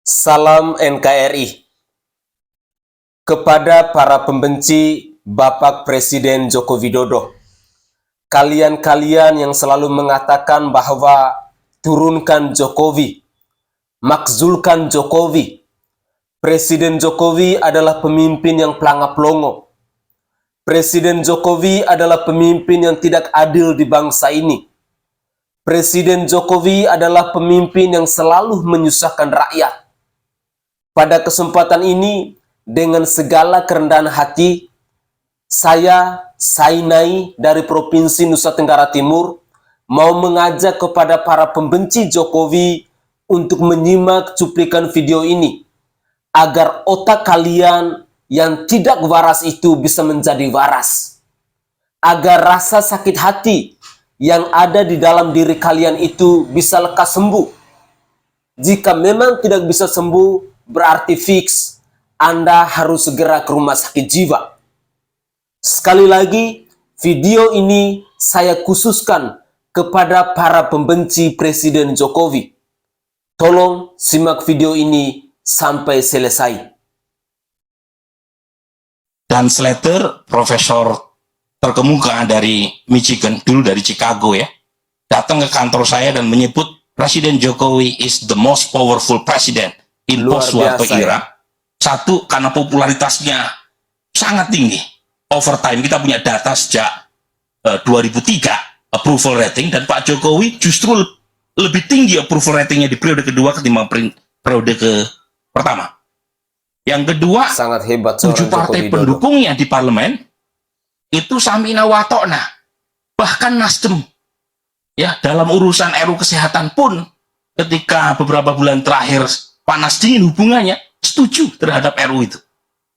Salam NKRI. Kepada para pembenci Bapak Presiden Joko Widodo, kalian-kalian yang selalu mengatakan bahwa turunkan Jokowi, makzulkan Jokowi, Presiden Jokowi adalah pemimpin yang pelangap-longo. Presiden Jokowi adalah pemimpin yang tidak adil di bangsa ini. Presiden Jokowi adalah pemimpin yang selalu menyusahkan rakyat. Pada kesempatan ini, dengan segala kerendahan hati, saya, Sainai dari Provinsi Nusa Tenggara Timur, mau mengajak kepada para pembenci Jokowi untuk menyimak cuplikan video ini, agar otak kalian yang tidak waras itu bisa menjadi waras. Agar rasa sakit hati yang ada di dalam diri kalian itu bisa lekas sembuh. Jika memang tidak bisa sembuh, berarti fix Anda harus segera ke rumah sakit jiwa. Sekali lagi, video ini saya khususkan kepada para pembenci Presiden Jokowi. Tolong simak video ini sampai selesai. Dan Slater, profesor terkemuka dari Michigan, dulu dari Chicago ya, datang ke kantor saya dan menyebut Presiden Jokowi is the most powerful president in post-war era. Satu, karena popularitasnya sangat tinggi. Over time, kita punya data sejak 2003, approval rating, dan Pak Jokowi justru lebih tinggi approval ratingnya di periode kedua ketimbang periode pertama. Yang kedua, sangat hebat 7 partai pendukungnya di parlemen itu samina watokna. Bahkan Nasdem ya, dalam urusan RUU kesehatan pun ketika beberapa bulan terakhir panas dingin hubungannya, setuju terhadap RUU itu.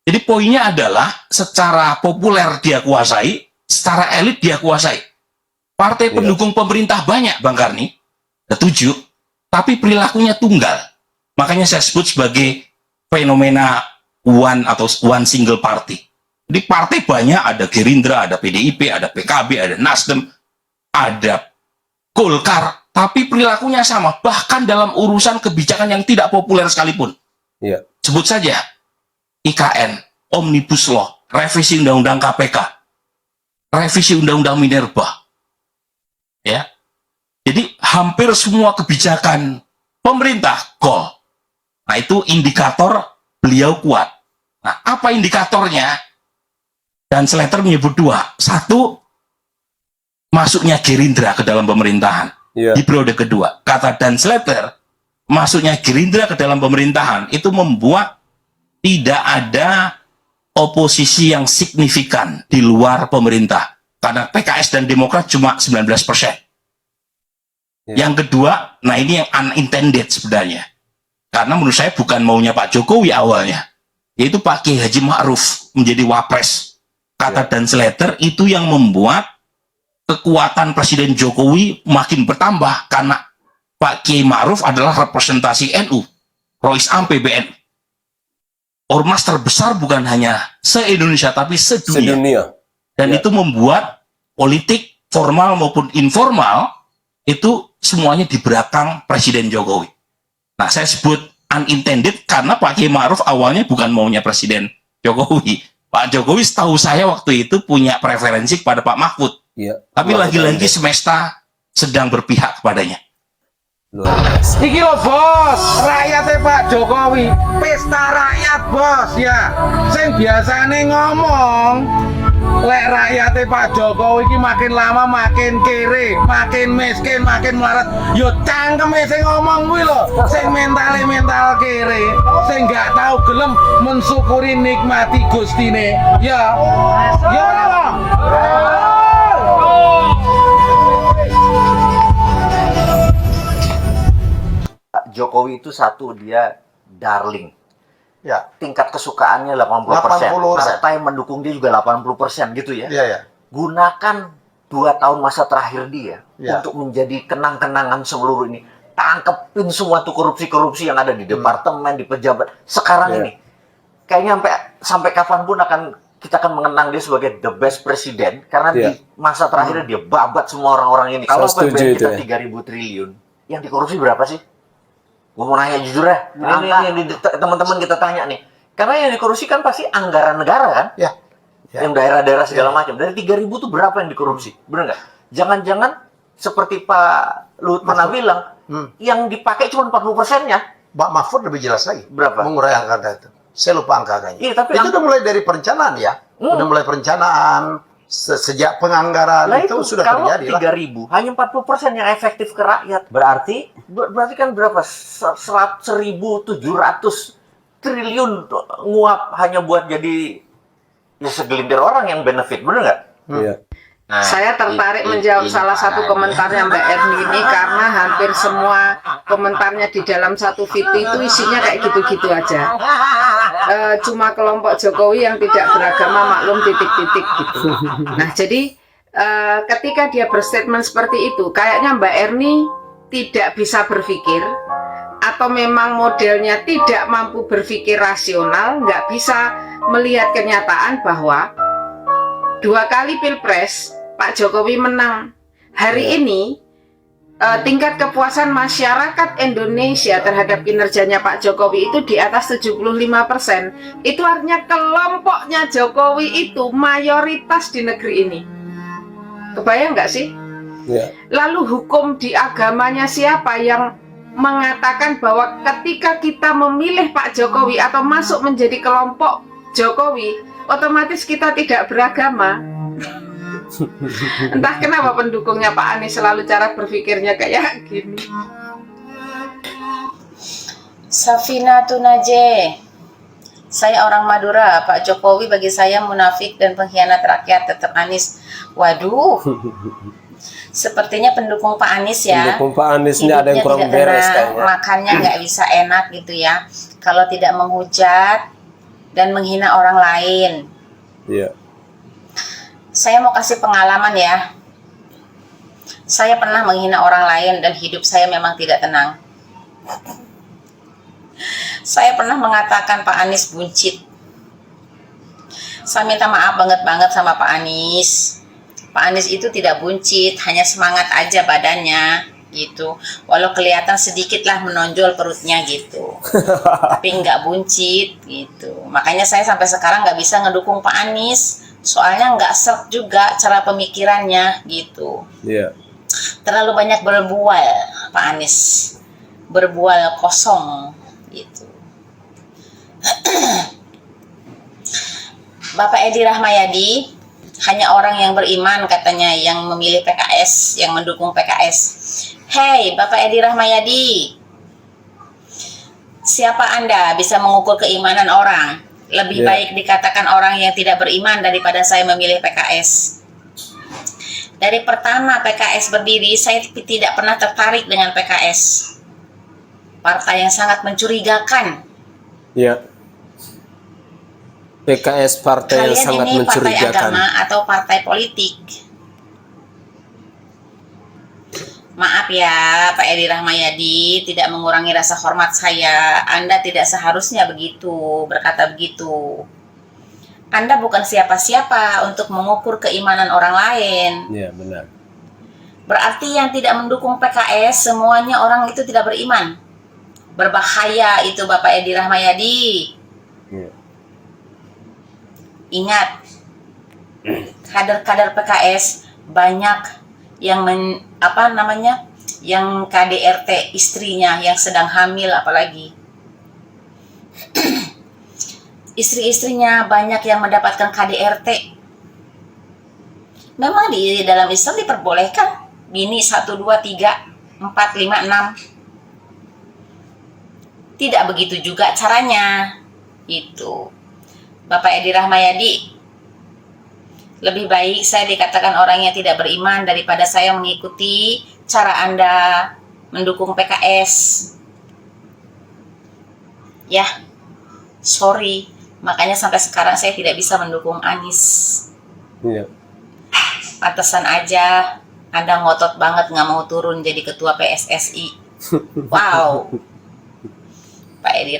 Jadi poinnya adalah secara populer dia kuasai, secara elit dia kuasai. Partai pendukung pemerintah banyak, Bang Karni, setuju, tapi perilakunya tunggal. Makanya saya sebut sebagai fenomena one single party. Jadi partai banyak, ada Gerindra, ada PDIP, ada PKB, ada Nasdem, ada Golkar, tapi perilakunya sama, bahkan dalam urusan kebijakan yang tidak populer sekalipun. Sebut saja IKN, Omnibus Law, revisi Undang-Undang KPK, revisi Undang-Undang Minerba. Ya. Jadi hampir semua kebijakan pemerintah gol. Nah, itu indikator beliau kuat. Nah, apa indikatornya? Dan Slater menyebut dua. Satu, masuknya Gerindra ke dalam pemerintahan di periode kedua. Kata Dan Slater, masuknya Gerindra ke dalam pemerintahan itu membuat tidak ada oposisi yang signifikan di luar pemerintah. Karena PKS dan Demokrat cuma 19%. Yang kedua, nah ini yang unintended sebenarnya. Karena menurut saya bukan maunya Pak Jokowi awalnya. Yaitu Pak Kiai Haji Ma'ruf menjadi wapres. Kata Dan Slater, itu yang membuat kekuatan Presiden Jokowi makin bertambah. Karena Pak Kiai Ma'ruf adalah representasi NU. Rois Am PBNU. Ormas terbesar bukan hanya se-Indonesia, tapi sedunia. Dan itu membuat politik formal maupun informal, itu semuanya di belakang Presiden Jokowi. Nah, saya sebut unintended karena Pak Kiai Ma'ruf awalnya bukan maunya Presiden Jokowi. Pak Jokowi setahu saya waktu itu punya preferensi kepada Pak Mahfud. Tapi lagi-lagi semesta sedang berpihak kepadanya. Iki lo bos, rakyatnya Pak Jokowi, pesta rakyat bos ya. Sing biasane ngomong, lek rakyatnya Pak Jokowi iki makin lama makin kere, makin miskin, makin melarat. Yo cangkeme sing ngomong kuwi lho, sing mental kere, sing gak tahu gelem mensyukuri nikmati gustine. Ya, yo ora. Jokowi itu satu, dia darling. Ya. Tingkat kesukaannya 80%. Partai yang mendukung dia juga 80% gitu ya. Gunakan 2 tahun masa terakhir dia untuk menjadi kenang-kenangan seluruh ini. Tangkepin semua tuh korupsi-korupsi yang ada di departemen, di pejabat. Sekarang ini kayaknya sampai kapanpun kita akan mengenang dia sebagai the best presiden karena di masa terakhirnya dia babat semua orang-orang ini. Kalau APBN kita 3.000 triliun, yang dikorupsi berapa sih? Gue mau nanya jujur ya, ini teman-teman kita tanya nih. Karena yang dikorupsi kan pasti anggaran negara kan? Ya. Yang daerah-daerah segala macam. Dari 3.000 tuh berapa yang dikorupsi? Bener nggak? Jangan-jangan seperti Pak Luhut pernah bilang, yang dipakai cuma 40%-nya. Pak Mahfud lebih jelas lagi. Berapa? Mengurai angka itu. Saya lupa angkanya. Iya, tapi itu udah mulai dari perencanaan ya. Udah mulai perencanaan, sejak penganggaran itu sudah terjadi lah. 3.000, hanya 40% yang efektif ke rakyat. Berarti kan berapa? 1.700 triliun nguap hanya buat jadi ya segelintir orang yang benefit, bener nggak? Iya. Nah, saya tertarik menjawab salah satu komentarnya Mbak Erni ini karena hampir semua komentarnya di dalam satu video itu isinya kayak gitu-gitu aja. Cuma kelompok Jokowi yang tidak beragama maklum titik-titik gitu. Nah jadi ketika dia berstatement seperti itu, kayaknya Mbak Erni tidak bisa berpikir atau memang modelnya tidak mampu berpikir rasional, nggak bisa melihat kenyataan bahwa 2 kali pilpres Pak Jokowi menang. Hari ini tingkat kepuasan masyarakat Indonesia terhadap kinerjanya Pak Jokowi itu di atas 75%. Itu artinya kelompoknya Jokowi itu mayoritas di negeri ini. Kebayang nggak sih? Ya. Lalu hukum di agamanya siapa yang mengatakan bahwa ketika kita memilih Pak Jokowi atau masuk menjadi kelompok Jokowi, otomatis kita tidak beragama? Entah kenapa pendukungnya Pak Anies selalu cara berpikirnya kayak gini. Safina Tunaje, saya orang Madura. Pak Jokowi bagi saya munafik dan pengkhianat rakyat. Tetap Anies. Waduh, sepertinya pendukung Pak Anies ya. Pendukung Pak Anies ini ada yang kurang beres kayaknya. Makannya nggak bisa enak gitu ya. Kalau tidak menghujat dan menghina orang lain. Iya. Saya mau kasih pengalaman ya. Saya pernah menghina orang lain dan hidup saya memang tidak tenang. Saya pernah mengatakan Pak Anies buncit. Saya minta maaf banget sama Pak Anies. Pak Anies itu tidak buncit, hanya semangat aja badannya gitu. Walau kelihatan sedikit lah menonjol perutnya gitu. Tapi nggak buncit gitu. Makanya saya sampai sekarang nggak bisa ngedukung Pak Anies. Soalnya nggak serp juga cara pemikirannya gitu. Iya. Terlalu banyak berbual Pak Anies. Berbual kosong gitu. Bapak Edi Rahmayadi hanya orang yang beriman katanya yang memilih PKS, yang mendukung PKS. Hei Bapak Edi Rahmayadi, siapa Anda bisa mengukur keimanan orang? Lebih baik dikatakan orang yang tidak beriman daripada saya memilih PKS. Dari pertama PKS berdiri, saya tidak pernah tertarik dengan PKS. Partai yang sangat mencurigakan. Ya. PKS partai yang sangat ini mencurigakan. Partai agama atau partai politik? Maaf ya Pak Edi Rahmayadi, tidak mengurangi rasa hormat saya. Anda tidak seharusnya begitu, berkata begitu. Anda bukan siapa-siapa untuk mengukur keimanan orang lain. Iya, benar. Berarti yang tidak mendukung PKS, semuanya orang itu tidak beriman. Berbahaya itu Bapak Edi Rahmayadi. Ya. Ingat, kader-kader PKS banyak yang yang KDRT istrinya yang sedang hamil, apalagi istri-istrinya banyak yang mendapatkan KDRT. Memang di dalam Islam diperbolehkan bini 1, 2, 3, 4, 5, 6. Tidak begitu juga caranya. Itu Bapak Edi Rahmayadi, lebih baik saya dikatakan orang yang tidak beriman daripada saya mengikuti cara Anda mendukung PKS. Ya, sorry. Makanya sampai sekarang saya tidak bisa mendukung Anies. Iya. Pantesan aja Anda ngotot banget nggak mau turun jadi ketua PSSI. Wow. Pak Edi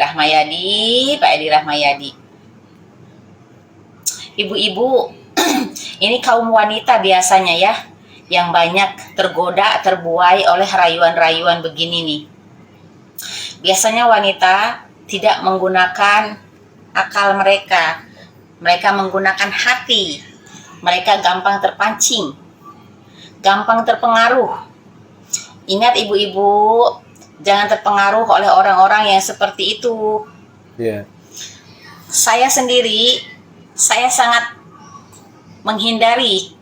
Rahmayadi. Ibu-ibu, ini kaum wanita biasanya ya, yang banyak tergoda, terbuai oleh rayuan-rayuan begini nih. Biasanya wanita tidak menggunakan akal mereka. Mereka menggunakan hati. Mereka gampang terpancing, gampang terpengaruh. Ingat ibu-ibu, jangan terpengaruh oleh orang-orang yang seperti itu. Saya sendiri, saya sangat menghindari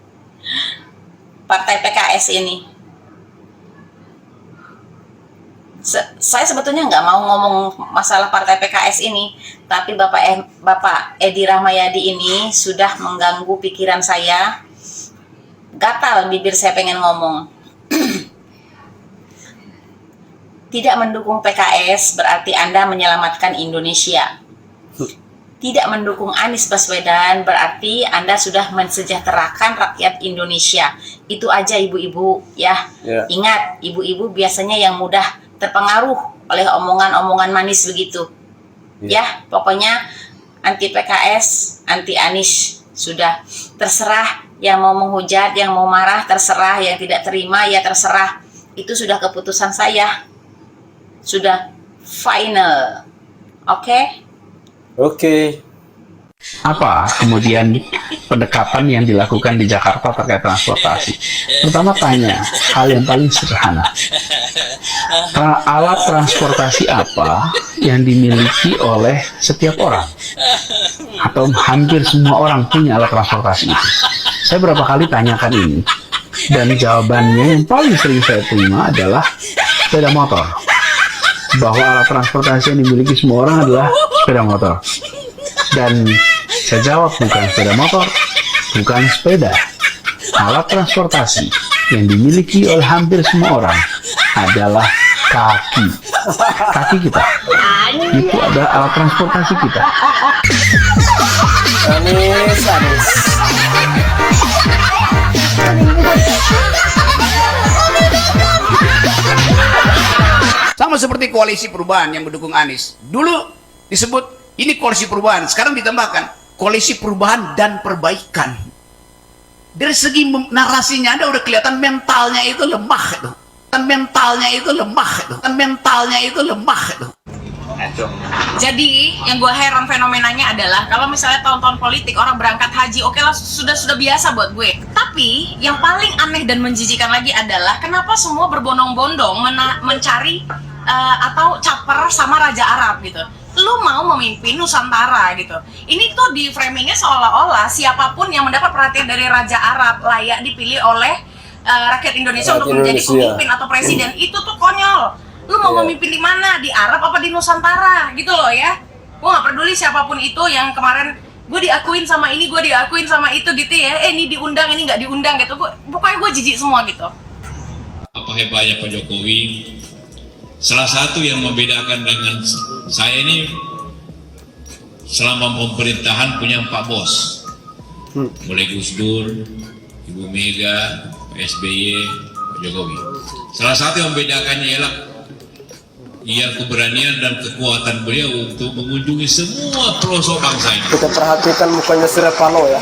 partai PKS ini. Saya sebetulnya nggak mau ngomong masalah partai PKS ini, tapi Bapak Edi Rahmayadi ini sudah mengganggu pikiran saya. Gatal bibir saya pengen ngomong. Tidak mendukung PKS berarti Anda menyelamatkan Indonesia. Tidak mendukung Anies Baswedan berarti Anda sudah mensejahterakan rakyat Indonesia. Itu aja ibu-ibu ya. Ingat, ibu-ibu biasanya yang mudah terpengaruh oleh omongan-omongan manis begitu. Ya, pokoknya anti PKS, anti Anies, sudah terserah. Yang mau menghujat, yang mau marah terserah, yang tidak terima ya terserah. Itu sudah keputusan saya. Sudah final. Oke? Oke. Apa kemudian pendekatan yang dilakukan di Jakarta terkait transportasi? Pertama tanya hal yang paling sederhana. Alat transportasi apa yang dimiliki oleh setiap orang? Atau hampir semua orang punya alat transportasi itu? Saya berapa kali tanyakan ini. Dan jawabannya yang paling sering saya terima adalah sepeda motor. Bahwa alat transportasi yang dimiliki semua orang adalah sepeda motor. Dan saya jawab, bukan sepeda motor, bukan sepeda. Alat transportasi yang dimiliki oleh hampir semua orang adalah kaki. Kaki kita. Itu adalah alat transportasi kita. Anies. Sama seperti koalisi perubahan yang mendukung Anies. Dulu disebut ini koalisi perubahan, sekarang ditambahkan koalisi perubahan dan perbaikan. Dari segi narasinya Anda udah kelihatan mentalnya itu lemah itu. Mentalnya itu lemah itu. Jadi yang gue heran fenomenanya adalah kalau misalnya tahun-tahun politik orang berangkat haji, oke lah, sudah biasa buat gue. Tapi yang paling aneh dan menjijikan lagi adalah kenapa semua berbondong-bondong mencari atau caper sama Raja Arab gitu. Lu mau memimpin Nusantara gitu. Ini tuh di framingnya seolah-olah siapapun yang mendapat perhatian dari Raja Arab layak dipilih oleh rakyat Indonesia untuk menjadi pemimpin atau presiden. Itu tuh konyol. Lu mau memimpin di mana? Di Arab apa di Nusantara? Gitu loh ya. Gue gak peduli siapapun itu yang kemarin gue diakuin sama ini, gue diakuin sama itu gitu ya. Ini diundang, ini gak diundang gitu. Pokoknya gue jijik semua gitu. Apa hebatnya Pak Jokowi? Salah satu yang membedakan dengan saya ini selama pemerintahan punya 4 bos. Mulai Gus Dur, Ibu Mega, Pak SBY, Pak Jokowi. Salah satu yang membedakannya ialah keberanian dan kekuatan beliau untuk mengunjungi semua pelosok bangsa ini. Kita perhatikan mukanya Surya Paloh ya.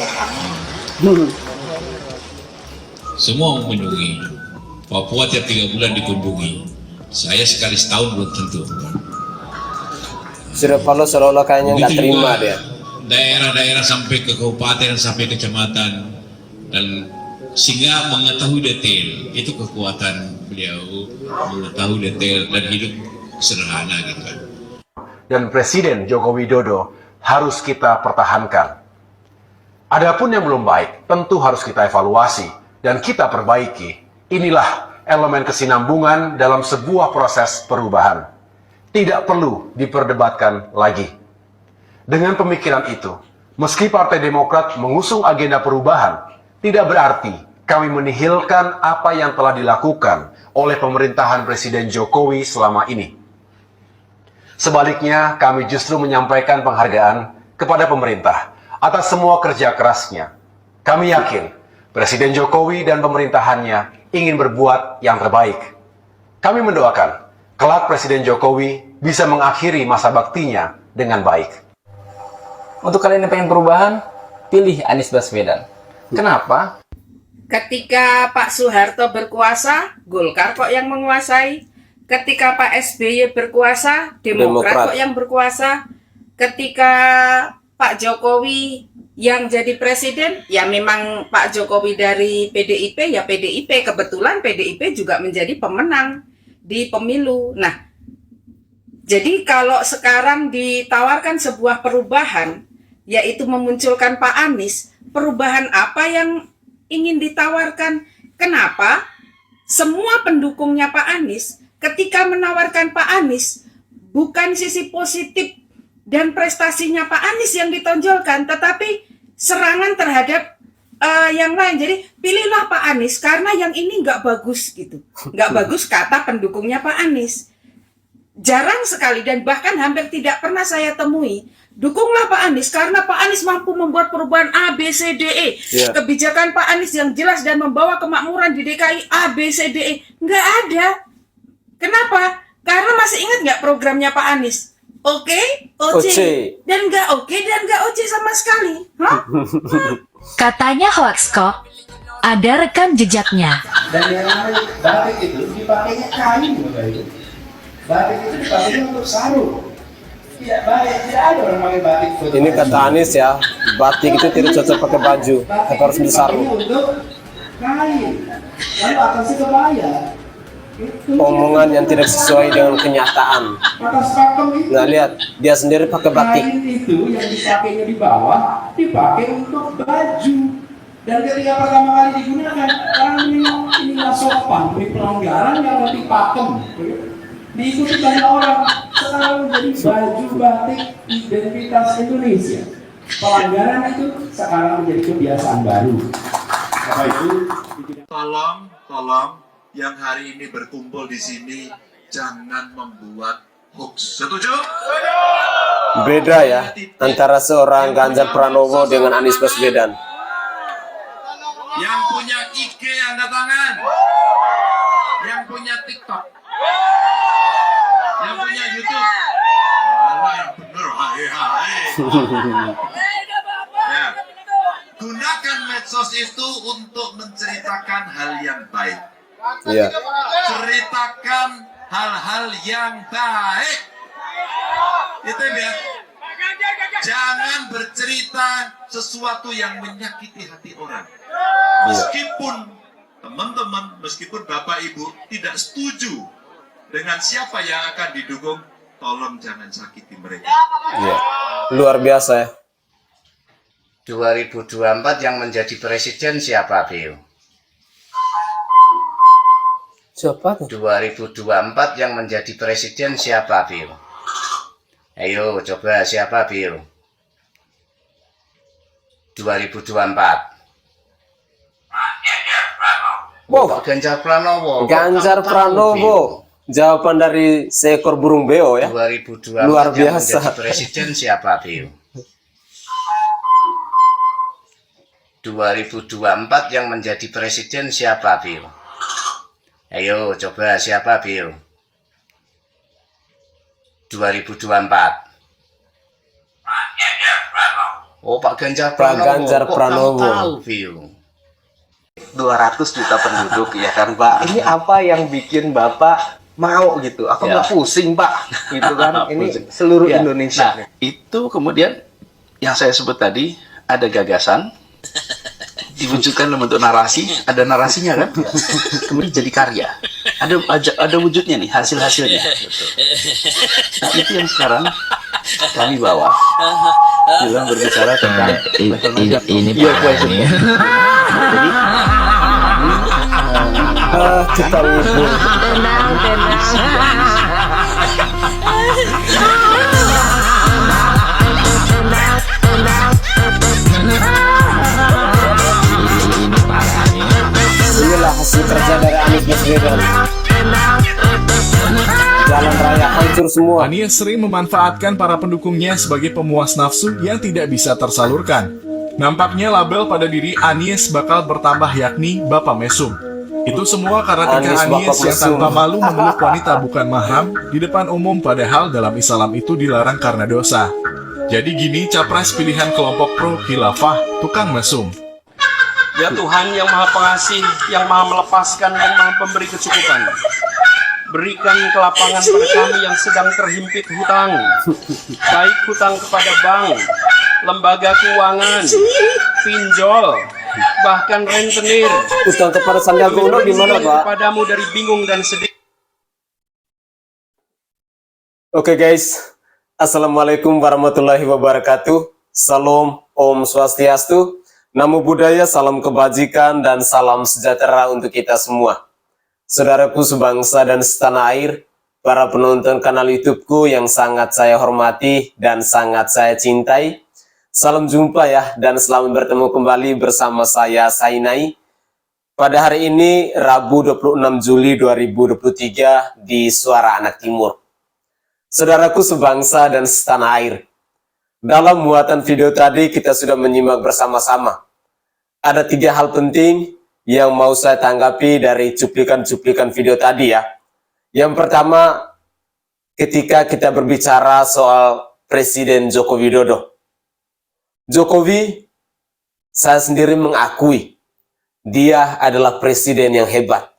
Semua mengunjungi. Papua tiap 3 bulan dikunjungi. Saya sekali setahun belum tentu. Surya Paloh seolah-olah kayaknya nggak terima dia. Daerah-daerah sampai ke kabupaten, sampai ke kecamatan, dan sehingga mengetahui detail. Itu kekuatan beliau, mengetahui detail dan hidup sederhana gitu kan. Dan Presiden Joko Widodo harus kita pertahankan. Adapun yang belum baik, tentu harus kita evaluasi dan kita perbaiki. Inilah elemen kesinambungan dalam sebuah proses perubahan. Tidak perlu diperdebatkan lagi. Dengan pemikiran itu, meski Partai Demokrat mengusung agenda perubahan, tidak berarti kami menihilkan apa yang telah dilakukan oleh pemerintahan Presiden Jokowi selama ini. Sebaliknya, kami justru menyampaikan penghargaan kepada pemerintah atas semua kerja kerasnya. Kami yakin Presiden Jokowi dan pemerintahannya ingin berbuat yang terbaik. Kami mendoakan kelak Presiden Jokowi bisa mengakhiri masa baktinya dengan baik. Untuk kalian yang pengen perubahan, pilih Anies Baswedan. Kenapa? Ketika Pak Soeharto berkuasa, Golkar kok yang menguasai. ketika Pak SBY berkuasa, Demokrat kok yang berkuasa. Ketika Pak Jokowi yang jadi presiden, ya memang Pak Jokowi dari PDIP, ya PDIP. Kebetulan PDIP juga menjadi pemenang di pemilu. Nah, jadi kalau sekarang ditawarkan sebuah perubahan, yaitu memunculkan Pak Anies, perubahan apa yang ingin ditawarkan? Kenapa semua pendukungnya Pak Anies ketika menawarkan Pak Anies, bukan sisi positif dan prestasinya Pak Anies yang ditonjolkan, tetapi serangan terhadap yang lain. Jadi pilihlah Pak Anies karena yang ini nggak bagus gitu, nggak bagus kata pendukungnya Pak Anies. Jarang sekali dan bahkan hampir tidak pernah saya temui. Dukunglah Pak Anies karena Pak Anies mampu membuat perubahan A, B, C, D, E. Kebijakan Pak Anies yang jelas dan membawa kemakmuran di DKI A, B, C, D, E. Nggak ada. Kenapa? Karena masih ingat nggak programnya Pak Anies? Oke, OC. Dan nggak oke dan nggak OC sama sekali. Katanya hoax kok. Ada rekam jejaknya. Dan yang namanya batik itu dipakainya kain Bapak Ibu. Batik itu dipakainya untuk sarung. Tidak baik, tidak ada orang pakai batik. Ini kata Anies ya, batik itu tidak cocok pakai baju, tapi harus disarung. Untuk kain, lalu atasnya kebaya. Omongan yang tidak sesuai dengan kenyataan. Nah lihat, dia sendiri pakai batik. Kain itu yang dipakainya di bawah dipakai untuk baju. Dan ketika pertama kali digunakan, orang ini nggak sopan, ini pelanggaran yang lebih pakem. Diikuti banyak orang. Sekarang menjadi baju batik identitas Indonesia. Pelanggaran itu sekarang menjadi kebiasaan baru. Bapak Ibu, tolong yang hari ini berkumpul di sini jangan membuat hoax. Setuju? Beda ya antara seorang Ganjar Pranowo dengan Anies Baswedan. Yang punya IG angkat tangan. Yang punya TikTok. Yang punya YouTube. Malah yang bener, hai. Ya. Gunakan medsos itu untuk menceritakan hal yang baik. Iya. Ceritakan hal-hal yang baik. Itu ya. Jangan bercerita sesuatu yang menyakiti hati orang. Meskipun teman-teman, meskipun Bapak Ibu tidak setuju dengan siapa yang akan didukung, tolong jangan sakiti mereka. Iya. Luar biasa ya. 2024 yang menjadi presiden siapa, Bio? Siapa tuh? 2024 yang menjadi presiden siapa, Bio? Ayo coba siapa, Bio? 2024. Wow. Pak Ganjar Pranowo. Ganjar Pranowo. Jawaban dari seekor burung beo ya. 2024 luar yang biasa. menjadi presiden siapa, Bio? 2024 yang menjadi presiden siapa, Bio? Ayo coba siapa, Bio? 2024. Oh, Pak Ganjar Pranowo. Pak Ganjar Pranowo. Tahu, Bio? 200 juta penduduk ya kan Pak. Ini apa yang bikin Bapak mau gitu? Aku nggak pusing Pak, gitu kan? Ini seluruh Indonesia. Nah, itu kemudian yang saya sebut tadi ada gagasan, diwujudkan dalam bentuk narasi, ada narasinya kan, kemudian jadi karya. Ada wujudnya nih, hasil-hasilnya. Nah, itu yang sekarang kami bawa dalam berbicara tentang ini Pak. Jadi kita libur. Inilah hasil kerja dari Anies Baswedan. Jalan raya hancur semua. Anies sering memanfaatkan para pendukungnya sebagai pemuas nafsu yang tidak bisa tersalurkan. Nampaknya label pada diri Anies bakal bertambah, yakni Bapak Mesum. Itu semua karena tingkah Anies yang tanpa malu memeluk wanita bukan mahram di depan umum, padahal dalam Islam itu dilarang karena dosa. Jadi gini capres pilihan kelompok pro khilafah, tukang mesum. Ya Tuhan yang maha pengasih, yang maha melepaskan, yang maha pemberi kecukupan. Berikan kelapangan pada kami yang sedang terhimpit hutang, baik hutang kepada bank, lembaga keuangan, pinjol, bahkan rentenir. Utang kepada Sandiaga Uno gimana, Pak? Kepadamu dari bingung dan sedih. Oke guys, Assalamualaikum warahmatullahi wabarakatuh. Salam, Om Swastiastu, Namo Buddhaya, salam kebajikan dan salam sejahtera untuk kita semua. Saudaraku sebangsa dan setanah air, para penonton kanal YouTubeku yang sangat saya hormati dan sangat saya cintai. Salam jumpa ya, dan selamat bertemu kembali bersama saya Sainai. Pada hari ini, Rabu 26 Juli 2023 di Suara Anak Timur. Saudaraku sebangsa dan setanah air, dalam muatan video tadi kita sudah menyimak bersama-sama. Ada 3 hal penting yang mau saya tanggapi dari cuplikan-cuplikan video tadi ya. Yang pertama, ketika kita berbicara soal Presiden Joko Widodo. Jokowi, saya sendiri mengakui, dia adalah presiden yang hebat.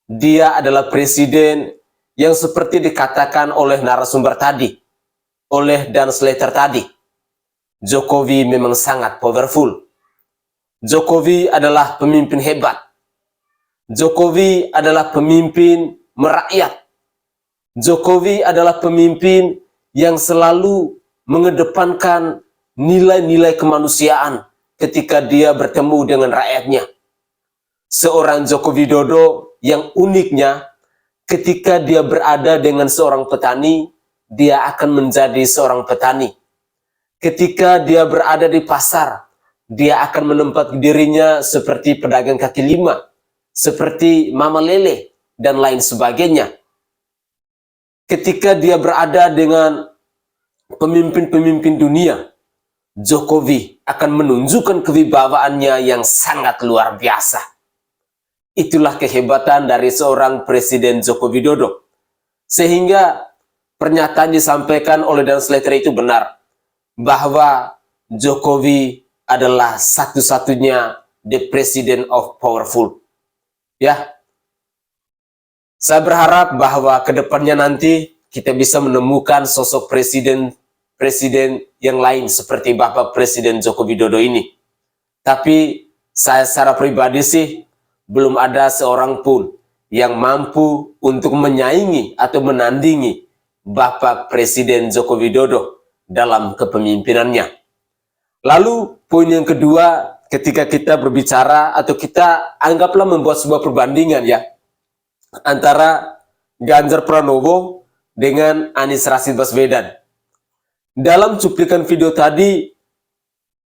Dia adalah presiden yang seperti dikatakan oleh narasumber tadi, oleh Dan Slater tadi. Jokowi memang sangat powerful. Jokowi adalah pemimpin hebat. Jokowi adalah pemimpin merakyat. Jokowi adalah pemimpin yang selalu mengedepankan nilai-nilai kemanusiaan ketika dia bertemu dengan rakyatnya. Seorang Joko Widodo yang uniknya, ketika dia berada dengan seorang petani, dia akan menjadi seorang petani. Ketika dia berada di pasar, dia akan menempatkan dirinya seperti pedagang kaki lima, seperti mama lele, dan lain sebagainya. Ketika dia berada dengan pemimpin-pemimpin dunia, Jokowi akan menunjukkan kewibawaannya yang sangat luar biasa. Itulah kehebatan dari seorang Presiden Joko Widodo. Sehingga pernyataan disampaikan oleh Dan Slater itu benar, bahwa Jokowi adalah satu-satunya the president of powerful. Ya, saya berharap bahwa kedepannya nanti kita bisa menemukan sosok presiden yang lain seperti Bapak Presiden Joko Widodo ini. Tapi saya secara pribadi sih belum ada seorang pun yang mampu untuk menyaingi atau menandingi Bapak Presiden Joko Widodo dalam kepemimpinannya. Lalu poin yang kedua, ketika kita berbicara atau kita anggaplah membuat sebuah perbandingan ya, antara Ganjar Pranowo dengan Anies Rashid Baswedan. Dalam cuplikan video tadi,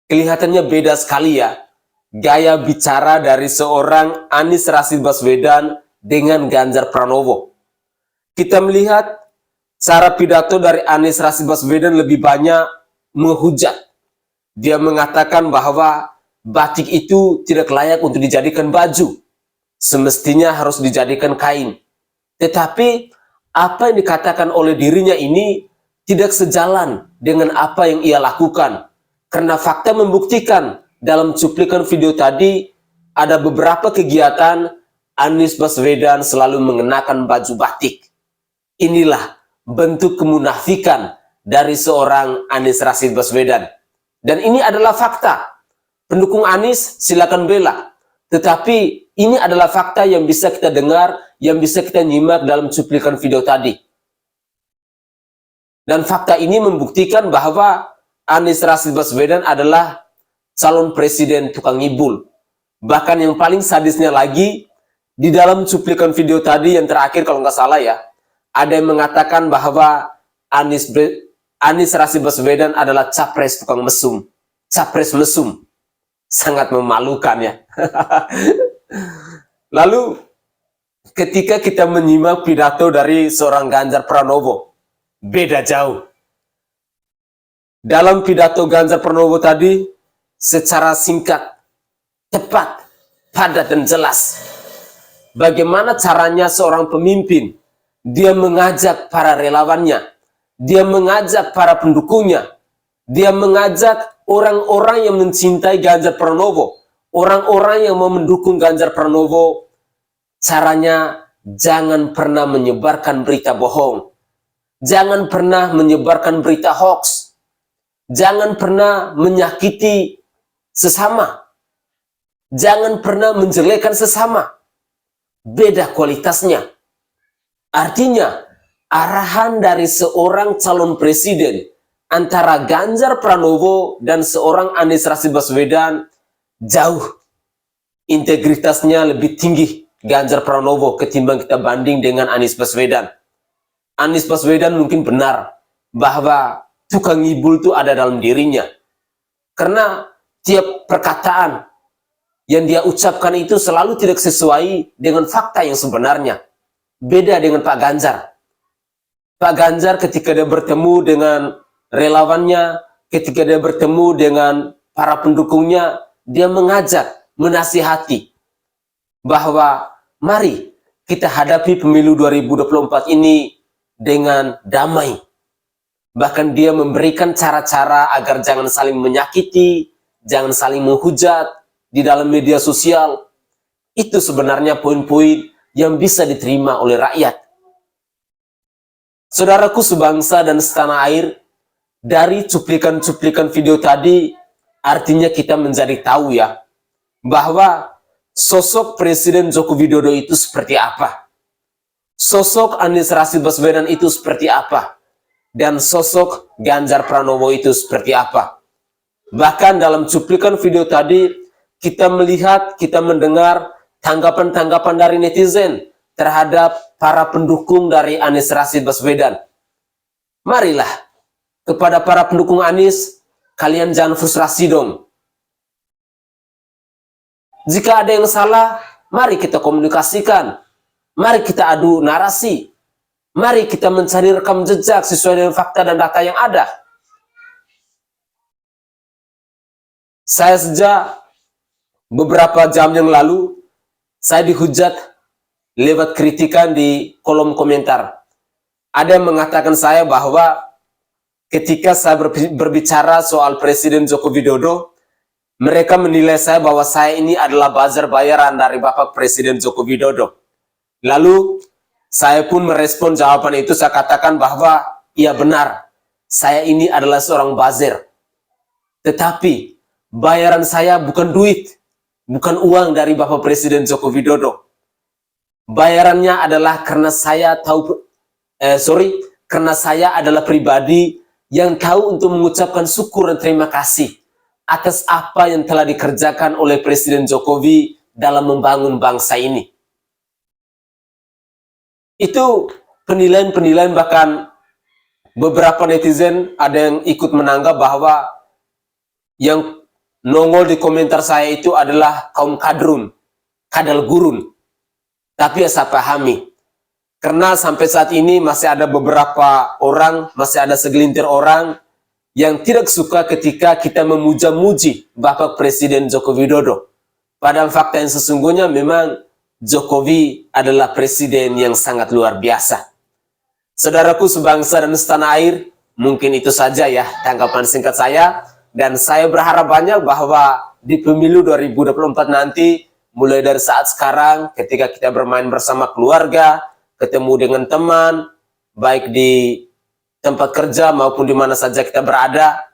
kelihatannya beda sekali ya, gaya bicara dari seorang Anies Rashid Baswedan dengan Ganjar Pranowo. Kita melihat cara pidato dari Anies Rashid Baswedan lebih banyak menghujat. Dia mengatakan bahwa batik itu tidak layak untuk dijadikan baju. Semestinya harus dijadikan kain. Tetapi apa yang dikatakan oleh dirinya ini tidak sejalan dengan apa yang ia lakukan. Karena fakta membuktikan dalam cuplikan video tadi ada beberapa kegiatan Anies Baswedan selalu mengenakan baju batik. Inilah bentuk kemunafikan dari seorang Anies Rashid Baswedan. Dan ini adalah fakta. Pendukung Anies silakan bela. Tetapi ini adalah fakta yang bisa kita dengar, yang bisa kita nyimak dalam cuplikan video tadi. Dan fakta ini membuktikan bahwa Anies Rashid Baswedan adalah calon presiden tukang ngibul. Bahkan yang paling sadisnya lagi, di dalam cuplikan video tadi yang terakhir kalau nggak salah ya, ada yang mengatakan bahwa Anies Rashid Baswedan adalah capres tukang mesum. Capres mesum. Sangat memalukan ya. Lalu ketika kita menyimak pidato dari seorang Ganjar Pranowo, beda jauh. Dalam pidato Ganjar Pranowo tadi, secara singkat, tepat, padat dan jelas, bagaimana caranya seorang pemimpin, dia mengajak para relawannya, dia mengajak para pendukungnya, dia mengajak orang-orang yang mencintai Ganjar Pranowo, orang-orang yang mau mendukung Ganjar Pranowo, caranya jangan pernah menyebarkan berita bohong. Jangan pernah menyebarkan berita hoax. Jangan pernah menyakiti sesama. Jangan pernah menjelekkan sesama. Beda kualitasnya. Artinya, arahan dari seorang calon presiden antara Ganjar Pranowo dan seorang Anies Rashid Baswedan jauh. Integritasnya lebih tinggi Ganjar Pranowo ketimbang kita banding dengan Anies Baswedan. Anies Baswedan mungkin benar bahwa tukang ngibul itu ada dalam dirinya. Karena tiap perkataan yang dia ucapkan itu selalu tidak sesuai dengan fakta yang sebenarnya. Beda dengan Pak Ganjar. Pak Ganjar ketika dia bertemu dengan relawannya, ketika dia bertemu dengan para pendukungnya, dia mengajak, menasihati bahwa mari kita hadapi pemilu 2024 ini dengan damai. Bahkan dia memberikan cara-cara agar jangan saling menyakiti, jangan saling menghujat di dalam media sosial. Itu sebenarnya poin-poin yang bisa diterima oleh rakyat. Saudaraku sebangsa dan setanah air, dari cuplikan-cuplikan video tadi, artinya kita menjadi tahu ya, bahwa sosok Presiden Joko Widodo itu seperti apa. Sosok Anies Rashid Baswedan itu seperti apa. Dan sosok Ganjar Pranowo itu seperti apa. Bahkan dalam cuplikan video tadi, kita melihat, kita mendengar tanggapan-tanggapan dari netizen terhadap para pendukung dari Anies Rashid Baswedan. Marilah, kepada para pendukung Anies, kalian jangan frustrasi dong. Jika ada yang salah, mari kita komunikasikan. Mari kita adu narasi. Mari kita mencari rekam jejak sesuai dengan fakta dan data yang ada. Saya sejak beberapa jam yang lalu, saya dihujat lewat kritikan di kolom komentar. Ada yang mengatakan saya bahwa ketika saya berbicara soal Presiden Joko Widodo, mereka menilai saya bahwa saya ini adalah buzzer bayaran dari Bapak Presiden Joko Widodo. Lalu, saya pun merespon jawaban itu, saya katakan bahwa, iya benar, saya ini adalah seorang buzzer. Tetapi, bayaran saya bukan duit, bukan uang dari Bapak Presiden Joko Widodo. Bayarannya adalah karena saya karena saya adalah pribadi yang tahu untuk mengucapkan syukur dan terima kasih atas apa yang telah dikerjakan oleh Presiden Jokowi dalam membangun bangsa ini. Itu penilaian-penilaian, bahkan beberapa netizen ada yang ikut menanggap bahwa yang nongol di komentar saya itu adalah kaum kadrun, kadal gurun. Tapi ya saya pahami, karena sampai saat ini masih ada beberapa orang, masih ada segelintir orang yang tidak suka ketika kita memuja-muji Bapak Presiden Joko Widodo. Padahal fakta yang sesungguhnya memang Jokowi adalah presiden yang sangat luar biasa. Saudaraku sebangsa dan setanah air, mungkin itu saja ya tanggapan singkat saya. Dan saya berharap banyak bahwa di pemilu 2024 nanti, mulai dari saat sekarang ketika kita bermain bersama keluarga, ketemu dengan teman, baik di tempat kerja maupun di mana saja kita berada,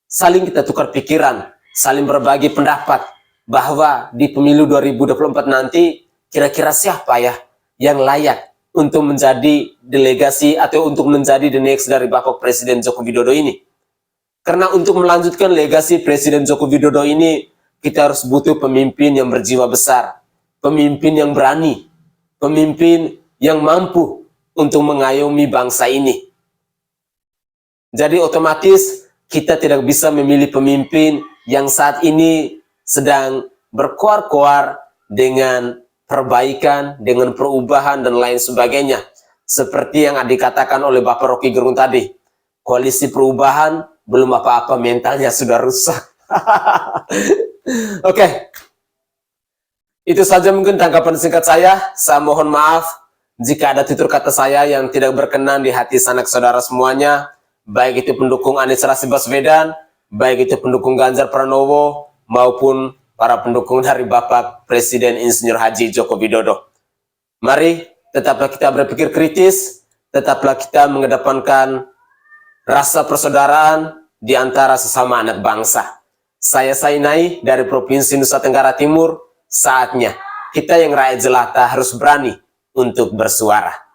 saling kita tukar pikiran, saling berbagi pendapat bahwa di pemilu 2024 nanti kira-kira siapa ya yang layak untuk menjadi delegasi atau untuk menjadi the next dari Bapak Presiden Joko Widodo ini. Karena untuk melanjutkan legasi Presiden Joko Widodo ini, kita harus butuh pemimpin yang berjiwa besar, pemimpin yang berani, pemimpin yang mampu untuk mengayomi bangsa ini. Jadi otomatis kita tidak bisa memilih pemimpin yang saat ini sedang berkoar-koar dengan perbaikan, dengan perubahan dan lain sebagainya. Seperti yang dikatakan oleh Bapak Rocky Gerung tadi, koalisi perubahan belum apa-apa mentalnya sudah rusak. Oke. Itu saja mungkin tanggapan singkat saya. Saya mohon maaf jika ada tutur kata saya yang tidak berkenan di hati sanak saudara semuanya, baik itu pendukung Anies Rashid Baswedan, baik itu pendukung Ganjar Pranowo, maupun para pendukung dari Bapak Presiden Insinyur Haji Joko Widodo. Mari tetaplah kita berpikir kritis, tetaplah kita mengedepankan rasa persaudaraan di antara sesama anak bangsa. Saya Sainai dari Provinsi Nusa Tenggara Timur. Saatnya kita yang rakyat jelata harus berani untuk bersuara.